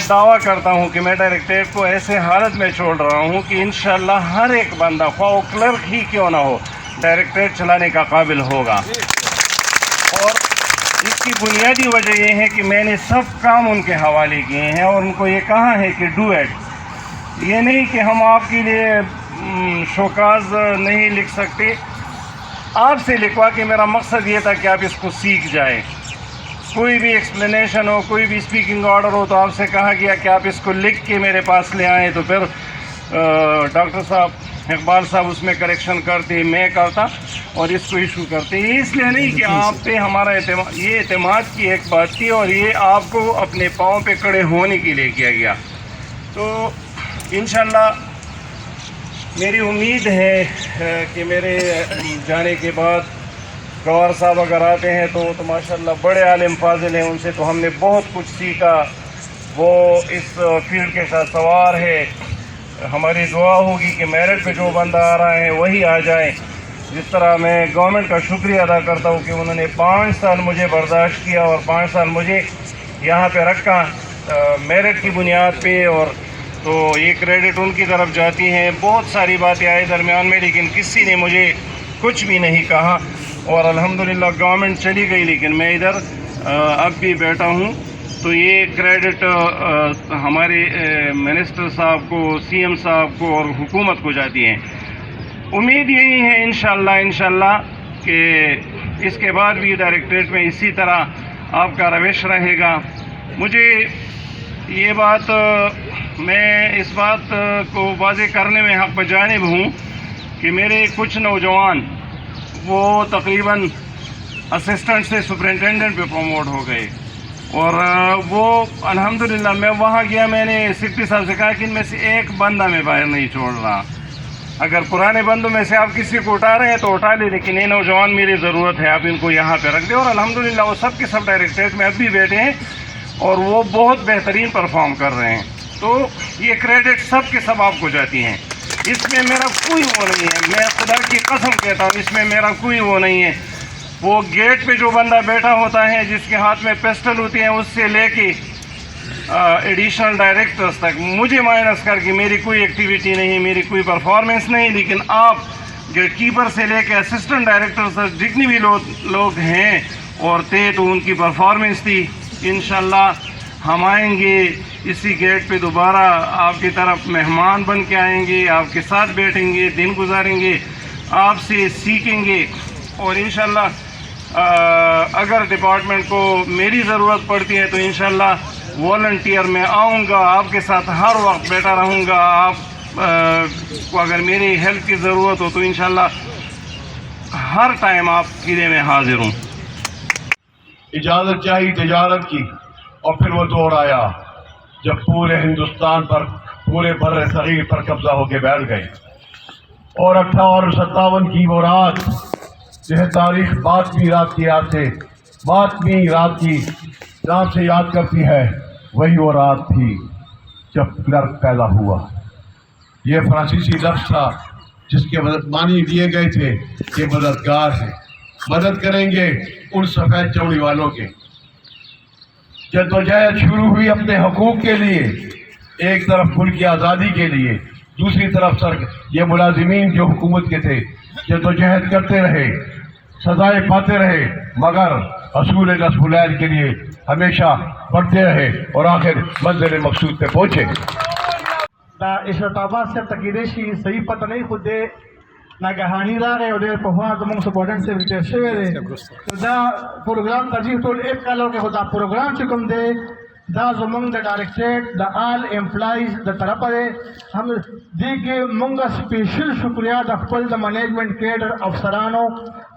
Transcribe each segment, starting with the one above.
دعویٰ کرتا ہوں کہ میں ڈائریکٹریٹ کو ایسے حالت میں چھوڑ رہا ہوں کہ انشاءاللہ ہر ایک بندہ خواہ کلرک ہی کیوں نہ ہو ڈائریکٹریٹ چلانے کا قابل ہوگا. اور اس کی بنیادی وجہ یہ ہے کہ میں نے سب کام ان کے حوالے کیے ہیں اور ان کو یہ کہا ہے کہ ڈو ایٹ. یہ نہیں کہ ہم آپ کے لیے شوکاز نہیں لکھ سکتے، آپ سے لکھوا کہ میرا مقصد یہ تھا کہ آپ اس کو سیکھ جائیں. کوئی بھی ایکسپلینیشن ہو، کوئی بھی اسپیکنگ آرڈر ہو تو آپ سے کہا گیا کہ آپ اس کو لکھ کے میرے پاس لے آئیں، تو پھر ڈاکٹر صاحب اقبال صاحب اس میں کریکشن کرتے، میں کرتا اور اس کو ایشو کرتے. یہ اس لیے نہیں کہ آپ پہ ہمارا اعتماد، یہ اعتماد کی ایک بات تھی اور یہ آپ کو اپنے پاؤں پہ کھڑے ہونے کے لیے کیا گیا. تو انشاءاللہ میری امید ہے کہ میرے جانے کے بعد گوہر صاحب اگر آتے ہیں تو ماشاءاللہ بڑے عالم فاضل ہیں، ان سے تو ہم نے بہت کچھ سیکھا. وہ اس فیلڈ کے ساتھ سوار ہے. ہماری دعا ہوگی کہ میرٹ پہ جو بندہ آ رہا ہے وہی آ جائے. جس طرح میں گورنمنٹ کا شکریہ ادا کرتا ہوں کہ انہوں نے 5 سال مجھے برداشت کیا اور 5 سال مجھے یہاں پہ رکھا میرٹ کی بنیاد پہ، اور تو یہ کریڈٹ ان کی طرف جاتی ہیں. بہت ساری باتیں آئی درمیان میں لیکن کسی نے مجھے کچھ بھی نہیں کہا اور الحمدللہ گورنمنٹ چلی گئی لیکن میں ادھر اب بھی بیٹھا ہوں. تو یہ کریڈٹ ہمارے منسٹر صاحب کو، سی ایم صاحب کو اور حکومت کو جاتی ہیں. امید یہی ہے انشاءاللہ کہ اس کے بعد بھی ڈائریکٹریٹ میں اسی طرح آپ کا روش رہے گا. مجھے یہ بات، میں اس بات کو واضح کرنے میں حق بجانب ہوں کہ میرے کچھ نوجوان وہ تقریباً اسسٹنٹ سے سپرنٹینڈنٹ پہ پروموٹ ہو گئے اور وہ الحمدللہ میں وہاں گیا، میں نے سیکرٹری صاحب سے کہا کہ ان میں سے ایک بندہ میں باہر نہیں چھوڑ رہا. اگر پرانے بندوں میں سے آپ کسی کو اٹھا رہے ہیں تو اٹھا لیں، لیکن یہ نوجوان میری ضرورت ہے، آپ ان کو یہاں پہ رکھ دیں. اور الحمدللہ وہ سب کے سب ڈائریکٹریٹ میں اب بھی بیٹھے ہیں اور وہ بہت بہترین پرفارم کر رہے ہیں. تو یہ کریڈٹ سب کے سب آپ کو جاتی ہیں. اس میں میرا کوئی وہ نہیں ہے، میں خدا کی قسم کہتا ہوں اس میں میرا کوئی وہ نہیں ہے. وہ گیٹ پہ جو بندہ بیٹھا ہوتا ہے جس کے ہاتھ میں پسٹل ہوتی ہیں، اس سے لے کے ایڈیشنل ڈائریکٹرز تک مجھے مائنس کر کے میری کوئی ایکٹیویٹی نہیں، میری کوئی پرفارمنس نہیں. لیکن آپ گیٹ کیپر سے لے کے اسسٹنٹ ڈائریکٹرز تک جتنی بھی لوگ ہیں اور تھے تو ان کی پرفارمنس تھی. انشاءاللہ ہم آئیں گے اسی گیٹ پہ دوبارہ، آپ کی طرف مہمان بن کے آئیں گے، آپ کے ساتھ بیٹھیں گے، دن گزاریں گے، آپ سے سیکھیں گے. اور انشاءاللہ اگر ڈپارٹمنٹ کو میری ضرورت پڑتی ہے تو انشاءاللہ والنٹیئر میں آؤں گا، آپ کے ساتھ ہر وقت بیٹھا رہوں گا. آپ کو اگر میری ہیلپ کی ضرورت ہو تو انشاءاللہ ہر ٹائم آپ کے لیے میں حاضر ہوں. اجازت چاہی تجارت کی اور پھر وہ دور آیا جب پورے ہندوستان پر، پورے بر صغیر پر قبضہ ہو کے بیٹھ گئے. اور 58 کی وہ رات جسے تاریخ باتمی رات کی یاد سے، باتمی رات کی نام سے یاد کرتی ہے، وہی وہ رات تھی جب کلرک پیدا ہوا. یہ فرانسیسی لفظ تھا جس کے معنی دیے گئے تھے کہ مددگار ہے، مدد کریں گے ان سفید چوڑی والوں کے. جدوجہد شروع ہوئی اپنے حقوق کے لیے، ایک طرف ملک کی آزادی کے لیے، دوسری طرف یہ ملازمین جو حکومت کے تھے جدوجہد کرتے رہے، سزائیں پاتے رہے، مگر حصول نصب العین کے لیے ہمیشہ بڑھتے رہے اور آخر منزل مقصود پہ پہنچے. اشرت آباد سے تقیدشی صحیح پتہ نہیں خود دے ناگہانی راغے اور دیر پہوا زمون سپورٹنٹ سے ریٹیر شوے دے. تو دا پروگرام ترجیح ٹول ایک کالو کے خدا پروگرام چکم دے دا زمون دا ڈائریکٹریٹ دا آل امپلائیز دا طرف دے. ہم دیکھے منگا سپیشل شکریہ دا خپل دا مینجمنٹ کیڈر افسرانو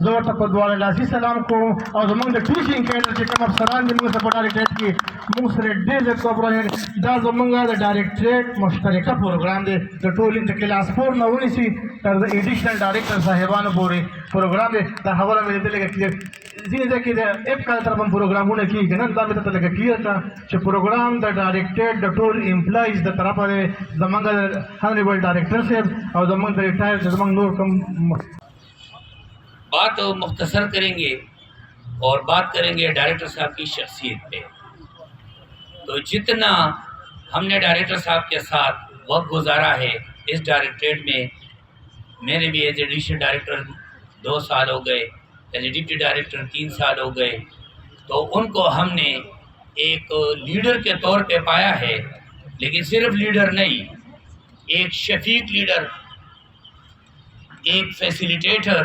زور تک دوار لازی سلام کو اور زمون دا ٹیچنگ کیڈر چکم افسران دی منگا سپورٹ ڈائریکٹریٹ کی منگ سرے ڈیز ایک کوپرہن دا زمونگا دا ڈائریکٹریٹ مشترکہ پروگرام دے دا ٹولنگ دا کلاس 4 نونی سی تر دا ایڈیشنل ڈائریکٹر صاحبان بورے پروگرام دے. دا حوالہ میں دے لگا کلیر زین دے کہ دا ایپ کا طرف ہم پروگرام ہونے کی گنن دا میں لگا کلیر تھا کہ پروگرام دا ڈائریکٹریٹ دا ٹول امپلائیز دا طرف دے زمانگا ہنریبل ڈائریکٹر سے اور زمانگ دا ریٹائر زمانگ نور کم. بات مختصر کریں گے اور بات کریں گے ڈائریکٹر صاحب کی شخصیت پہ. تو جتنا ہم نے ڈائریکٹر صاحب کے ساتھ وقت گزارا ہے اس ڈائریکٹریٹ میں. میرے بھی ایز ایڈیشنل ڈائریکٹر 2 سال ہو گئے, ایز اے ڈپٹی ڈائریکٹر 3 سال ہو گئے. تو ان کو ہم نے ایک لیڈر کے طور پہ پایا ہے, لیکن صرف لیڈر نہیں, ایک شفیق لیڈر, ایک فیسیلیٹیٹر,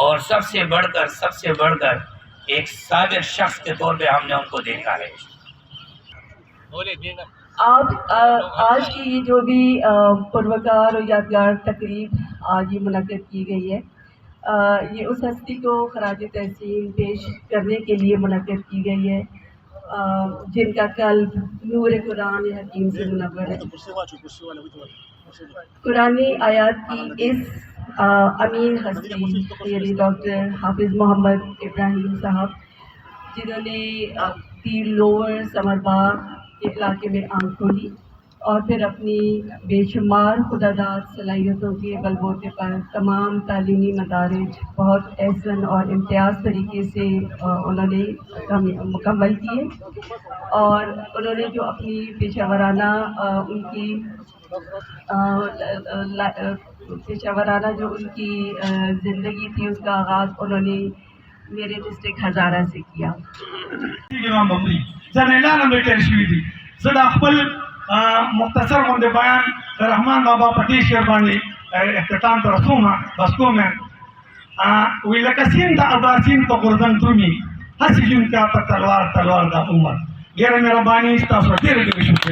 اور سب سے بڑھ کر ایک صابر شخص کے طور پہ ہم نے ان کو دیکھا ہے. آج کی یہ جو بھی پروکار اور یادگار تقریب آج یہ منعقد کی گئی ہے, یہ اس ہستی کو خراج تحسین پیش کرنے کے لیے منعقد کی گئی ہے جن کا قلب نور قرآن حکیم سے منور ہے. قرآنی آیات کی اس امین ہستی یعنی ڈاکٹر حافظ محمد ابراہیم صاحب, جنہوں نے پیر لوور سمر باغ علاقے میں آنکھ کھولی اور پھر اپنی بے شمار خداداد صلاحیتوں کے بلبوتے پر تمام تعلیمی مدارج بہت احسن اور امتیاز طریقے سے انہوں نے مکمل کیے, اور انہوں نے جو اپنی پیشہ ورانہ جو ان کی زندگی تھی اس کا آغاز انہوں نے میرے ڈسٹرکٹ ہزارہ سے کیا. زدا خپل مختصر غونډه بیان د رحمان بابا په دې شعر باندې اختتام ته رسومه بس کوم وی لکه سیند د اباسین په غورځن درومي هسې ژوند کا په تلوار د عمر. ډېره مهرباني ستاسو ډېره ډېره شکریه.